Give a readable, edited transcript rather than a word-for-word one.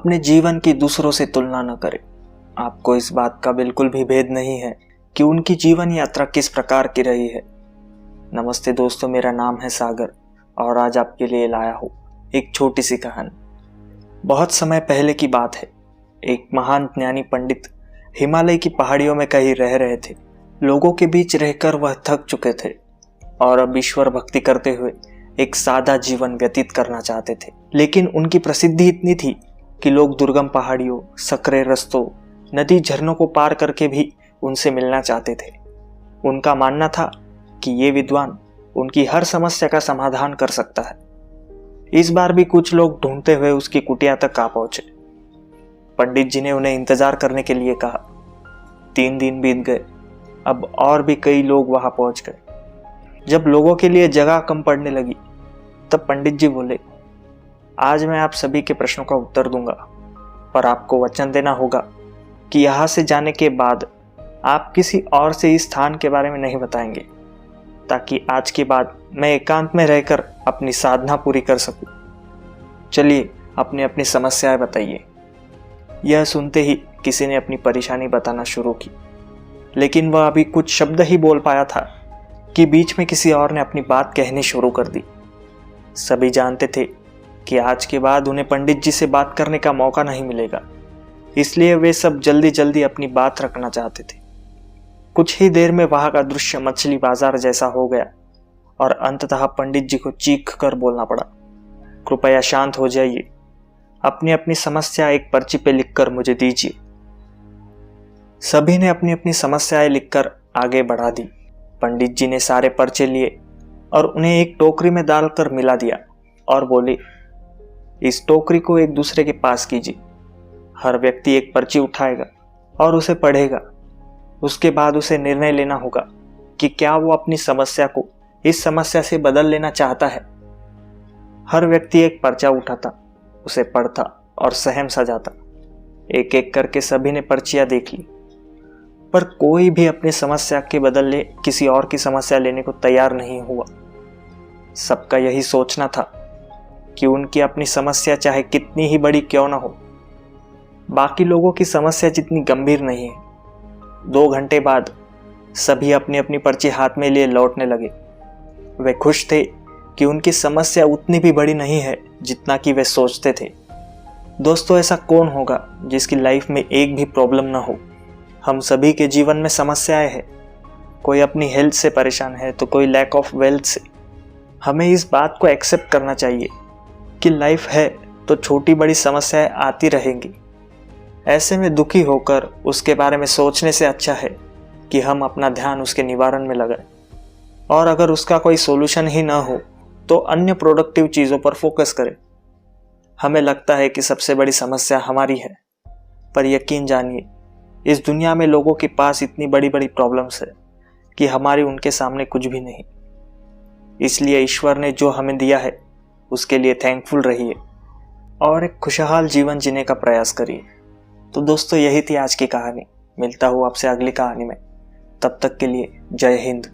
अपने जीवन की दूसरों से तुलना न करें। आपको इस बात का बिल्कुल भी भेद नहीं है कि उनकी जीवन यात्रा किस प्रकार की रही है। नमस्ते दोस्तों, मेरा नाम है सागर और आज आपके लिए लाया हूँ एक छोटी सी कहानी। बहुत समय पहले की बात है। एक महान ज्ञानी पंडित हिमालय की पहाड़ियों में कहीं रह रहे थे। लोगों के बीच रहकर वह थक चुके थे और अब ईश्वर भक्ति करते हुए एक सादा जीवन व्यतीत करना चाहते थे। लेकिन उनकी प्रसिद्धि इतनी थी कि लोग दुर्गम पहाड़ियों, सकरे रस्तों, नदी, झरनों को पार करके भी उनसे मिलना चाहते थे। उनका मानना था कि ये विद्वान उनकी हर समस्या का समाधान कर सकता है। इस बार भी कुछ लोग ढूंढते हुए उसकी कुटिया तक आ पहुंचे। पंडित जी ने उन्हें इंतजार करने के लिए कहा। 3 दिन बीत गए। अब और भी कई लोग वहां पहुंच गए। जब लोगों के लिए जगह कम पड़ने लगी तब पंडित जी बोले, आज मैं आप सभी के प्रश्नों का उत्तर दूंगा, पर आपको वचन देना होगा कि यहाँ से जाने के बाद आप किसी और से इस स्थान के बारे में नहीं बताएंगे, ताकि आज के बाद मैं एकांत में रहकर अपनी साधना पूरी कर सकूं। चलिए अपनी अपनी समस्याएं बताइए। यह सुनते ही किसी ने अपनी परेशानी बताना शुरू की, लेकिन वह अभी कुछ शब्द ही बोल पाया था कि बीच में किसी और ने अपनी बात कहनी शुरू कर दी। सभी जानते थे कि आज के बाद उन्हें पंडित जी से बात करने का मौका नहीं मिलेगा, इसलिए वे सब जल्दी जल्दी अपनी बात रखना चाहते थे। कुछ ही देर में वहां का दृश्य मछली बाजार जैसा हो गया और अंततः पंडित जी को चीख कर बोलना पड़ा, कृपया शांत हो जाइए, अपनी अपनी समस्या एक पर्ची पे लिखकर मुझे दीजिए। सभी ने अपनी अपनी समस्याएं लिखकर आगे बढ़ा दी। पंडित जी ने सारे पर्चे लिए और उन्हें एक टोकरी में डालकर मिला दिया और बोले, इस टोकरी को एक दूसरे के पास कीजिए। हर व्यक्ति एक पर्ची उठाएगा और उसे पढ़ेगा। उसके बाद उसे निर्णय लेना होगा कि क्या वो अपनी समस्या को इस समस्या से बदल लेना चाहता है। हर व्यक्ति एक पर्चा उठाता, उसे पढ़ता और सहम सा जाता। एक एक करके सभी ने पर्चियां देख ली, पर कोई भी अपनी समस्या के बदले किसी और की समस्या लेने को तैयार नहीं हुआ। सबका यही सोचना था कि उनकी अपनी समस्या चाहे कितनी ही बड़ी क्यों ना हो, बाकी लोगों की समस्या जितनी गंभीर नहीं है। 2 घंटे बाद सभी अपनी अपनी पर्ची हाथ में लिए लौटने लगे। वे खुश थे कि उनकी समस्या उतनी भी बड़ी नहीं है जितना कि वे सोचते थे। दोस्तों, ऐसा कौन होगा जिसकी लाइफ में एक भी प्रॉब्लम ना हो। हम सभी के जीवन में समस्याएं हैं। कोई अपनी हेल्थ से परेशान है तो कोई लैक ऑफ वेल्थ से। हमें इस बात को एक्सेप्ट करना चाहिए कि लाइफ है तो छोटी बड़ी समस्याएं आती रहेंगी। ऐसे में दुखी होकर उसके बारे में सोचने से अच्छा है कि हम अपना ध्यान उसके निवारण में लगाएं, और अगर उसका कोई सॉल्यूशन ही ना हो तो अन्य प्रोडक्टिव चीज़ों पर फोकस करें। हमें लगता है कि सबसे बड़ी समस्या हमारी है, पर यकीन जानिए इस दुनिया में लोगों के पास इतनी बड़ी बड़ी प्रॉब्लम्स है कि हमारी उनके सामने कुछ भी नहीं। इसलिए ईश्वर ने जो हमें दिया है उसके लिए थैंकफुल रहिए और एक खुशहाल जीवन जीने का प्रयास करिए। तो दोस्तों, यही थी आज की कहानी। मिलता हूँ आपसे अगली कहानी में। तब तक के लिए जय हिंद।